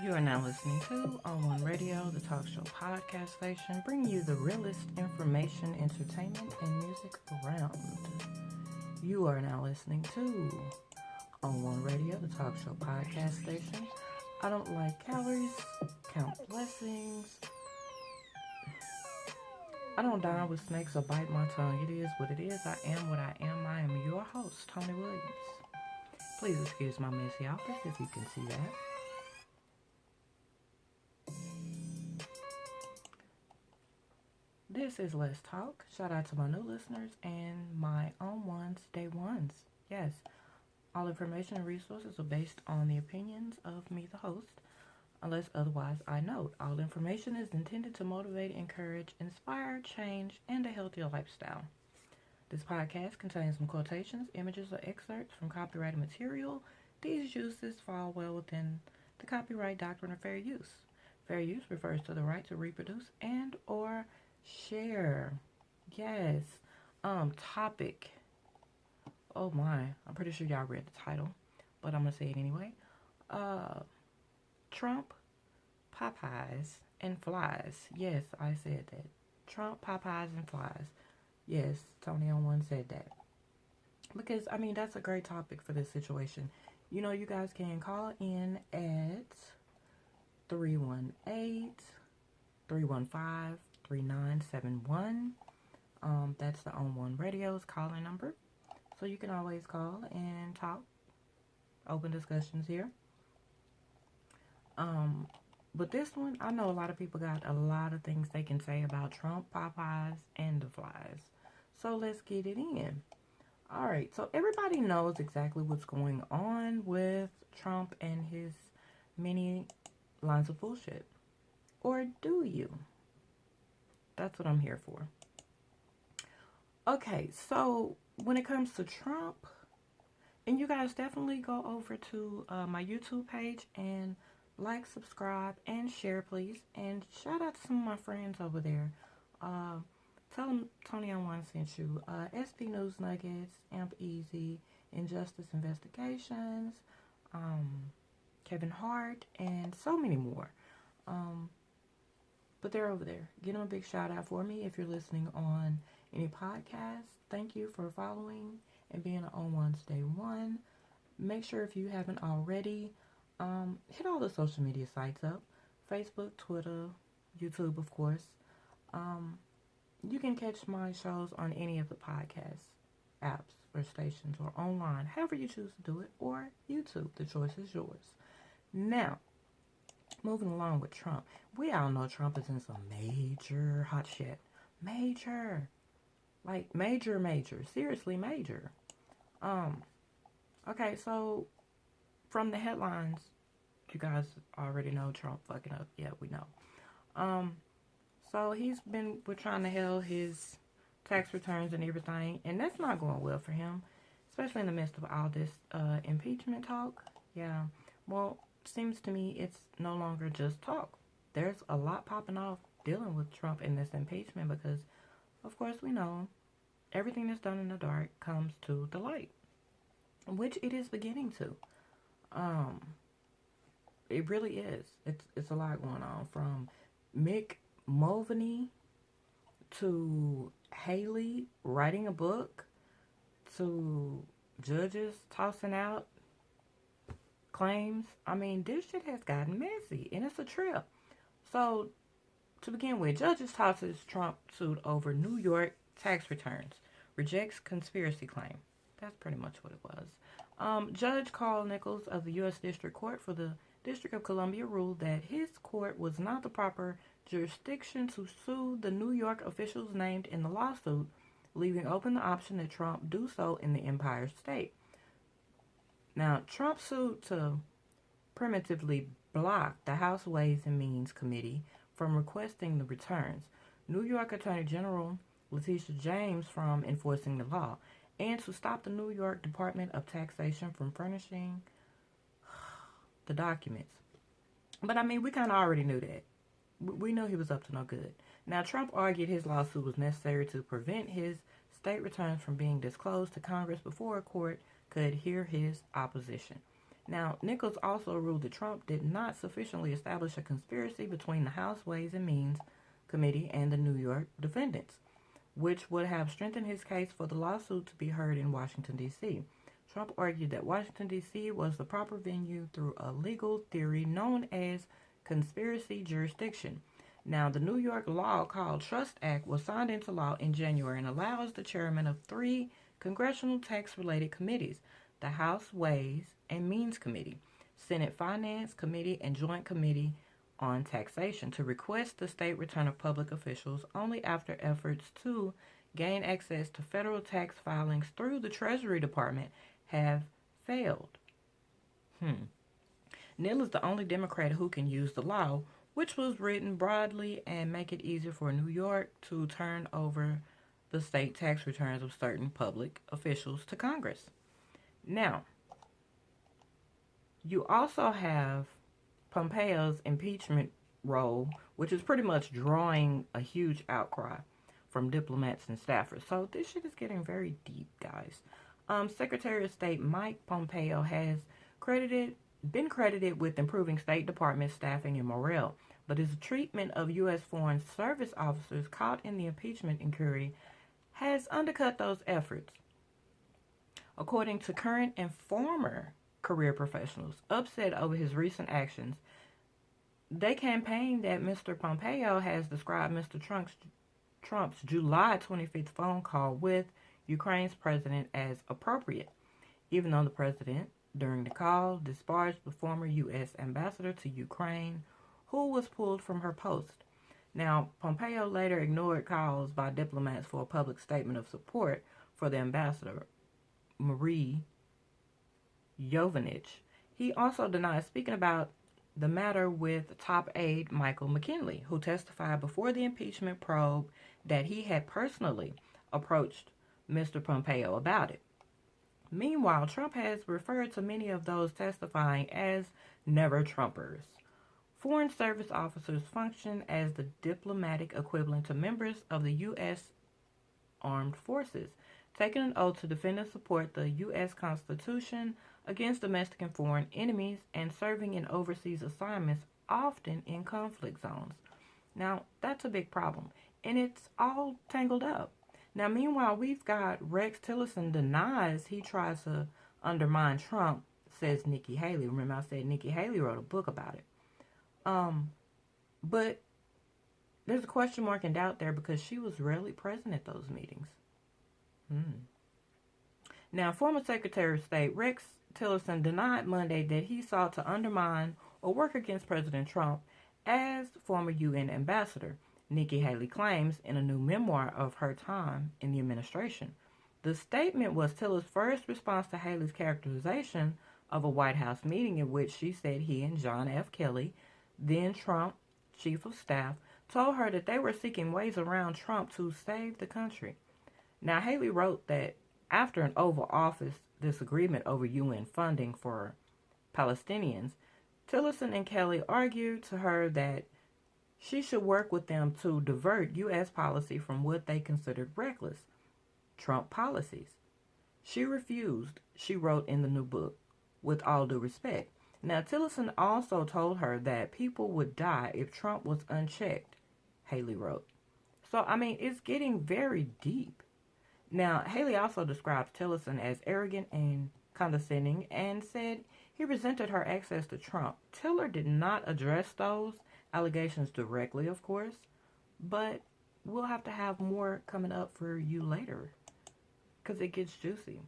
You are now listening to On One Radio, the talk show podcast station, bringing you the realest information, entertainment, and music around. You are now listening to On One Radio, the talk show podcast station. I don't like calories, count blessings. I don't dine with snakes or bite my tongue. It is what it is. I am what I am. I am your host, Tony Williams. Please excuse my messy outfit if you can see that. This is Let's Talk. Shout out to my new listeners and my own ones, day ones. Yes, all information and resources are based on the opinions of me, the host, unless otherwise I note. All information is intended to motivate, encourage, inspire, change, and a healthier lifestyle. This podcast contains some quotations, images, or excerpts from copyrighted material. These uses fall well within the copyright doctrine of fair use. Fair use refers to the right to reproduce and or share. Yes. Topic. Oh my. I'm pretty sure y'all read the title, but I'm gonna say it anyway. Trump, Popeyes, and flies. Yes, I said that. Trump, Popeyes, and flies. Yes, Tony on One said that. Because, I mean, that's a great topic for this situation. You know, you guys can call in at 318-315-3971. That's the On One Radio's calling number. So you can always call and talk. Open discussions here. But this one, I know a lot of people got a lot of things they can say about Trump, Popeyes, and the flies. So let's get it in. Alright, so everybody knows exactly what's going on with Trump and his many lines of bullshit. Or do you? That's what I'm here for. Okay, so when it comes to Trump, and you guys definitely go over to my YouTube page and like, subscribe, and share, please. And shout out to some of my friends over there. Tell them Tony on One sent you. SP News Nuggets, Amp Easy, Injustice Investigations, Kevin Hart, and so many more. But they're over there. Give them a big shout out for me if you're listening on any podcast. Thank you for following and being on One's Day One. Make sure if you haven't already, hit all the social media sites up. Facebook, Twitter, YouTube, of course. You can catch my shows on any of the podcast apps or stations or online, however you choose to do it, or YouTube. The choice is yours. Now, moving along with Trump. We all know Trump is in some major hot shit. Major. Like, major. Seriously, major. Okay, so from the headlines, you guys already know Trump fucking up. Yeah, we know. So we're trying to hell his tax returns and everything, and that's not going well for him, especially in the midst of all this impeachment talk. Yeah, well, seems to me it's no longer just talk. There's a lot popping off dealing with Trump in this impeachment because, of course, we know everything that's done in the dark comes to the light, which it is beginning to. It really is. It's a lot going on, from Mick Mulvaney to Haley writing a book to judges tossing out claims. I mean, this shit has gotten messy, and it's a trip. So, to begin with, judges tosses Trump suit over New York tax returns, rejects conspiracy claim. That's pretty much what it was. Judge Carl Nichols of the U.S. District Court for the District of Columbia ruled that his court was not the proper jurisdiction to sue the New York officials named in the lawsuit, leaving open the option that Trump do so in the Empire State. Now, Trump sued to primitively block the House Ways and Means Committee from requesting the returns, New York Attorney General Letitia James from enforcing the law, and to stop the New York Department of Taxation from furnishing the documents. But I mean, we kind of already knew that. We knew he was up to no good. Now, Trump argued his lawsuit was necessary to prevent his state returns from being disclosed to Congress before a court could hear his opposition. Now, Nichols also ruled that Trump did not sufficiently establish a conspiracy between the House Ways and Means Committee and the New York defendants, which would have strengthened his case for the lawsuit to be heard in Washington, D.C. Trump argued that Washington, D.C. was the proper venue through a legal theory known as conspiracy jurisdiction. Now, the New York law called Trust Act was signed into law in January and allows the chairman of 3 congressional tax-related committees, the House Ways and Means Committee, Senate Finance Committee, and Joint Committee on Taxation, to request the state return of public officials only after efforts to gain access to federal tax filings through the Treasury Department have failed. Neal is the only Democrat who can use the law, which was written broadly and make it easier for New York to turn over the state tax returns of certain public officials to Congress. Now, you also have Pompeo's impeachment role, which is pretty much drawing a huge outcry from diplomats and staffers. So this shit is getting very deep, guys. Secretary of State Mike Pompeo has been credited with improving State Department staffing and morale, but his treatment of U.S. Foreign Service officers caught in the impeachment inquiry has undercut those efforts. According to current and former career professionals upset over his recent actions, they campaigned that Mr. Pompeo has described Mr. Trump's July 25th phone call with Ukraine's president as appropriate, even though the president, during the call, disparaged the former U.S. ambassador to Ukraine, who was pulled from her post. Now, Pompeo later ignored calls by diplomats for a public statement of support for the ambassador, Marie Yovanovitch. He also denied speaking about the matter with top aide Michael McKinley, who testified before the impeachment probe that he had personally approached Mr. Pompeo about it. Meanwhile, Trump has referred to many of those testifying as never-Trumpers. Foreign Service officers function as the diplomatic equivalent to members of the U.S. Armed Forces, taking an oath to defend and support the U.S. Constitution against domestic and foreign enemies, and serving in overseas assignments, often in conflict zones. Now, that's a big problem, and it's all tangled up. Now, meanwhile, we've got Rex Tillerson denies he tries to undermine Trump, says Nikki Haley. Remember I said Nikki Haley wrote a book about it. But there's a question mark and doubt there because she was rarely present at those meetings. Now, former Secretary of State Rex Tillerson denied Monday that he sought to undermine or work against President Trump as former UN ambassador, Nikki Haley claims in a new memoir of her time in the administration. The statement was Tiller's first response to Haley's characterization of a White House meeting in which she said he and John F. Kelly, then Trump chief of staff, told her that they were seeking ways around Trump to save the country. Now, Haley wrote that after an Oval Office disagreement over UN funding for Palestinians, Tillerson and Kelly argued to her that she should work with them to divert U.S. policy from what they considered reckless Trump policies. She refused, she wrote in the new book, with all due respect. Now, Tillerson also told her that people would die if Trump was unchecked, Haley wrote. So, I mean, it's getting very deep. Now, Haley also describes Tillerson as arrogant and condescending and said he resented her access to Trump. Tiller did not address those allegations directly, of course, but we'll have to have more coming up for you later because it gets juicy.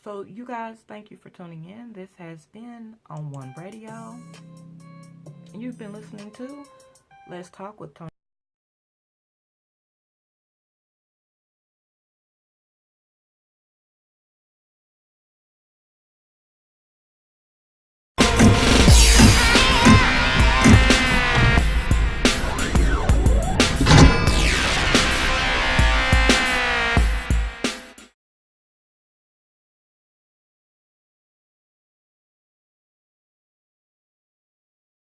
So, you guys, thank you for tuning in. This has been On One Radio. You've been listening to Let's Talk with Tony.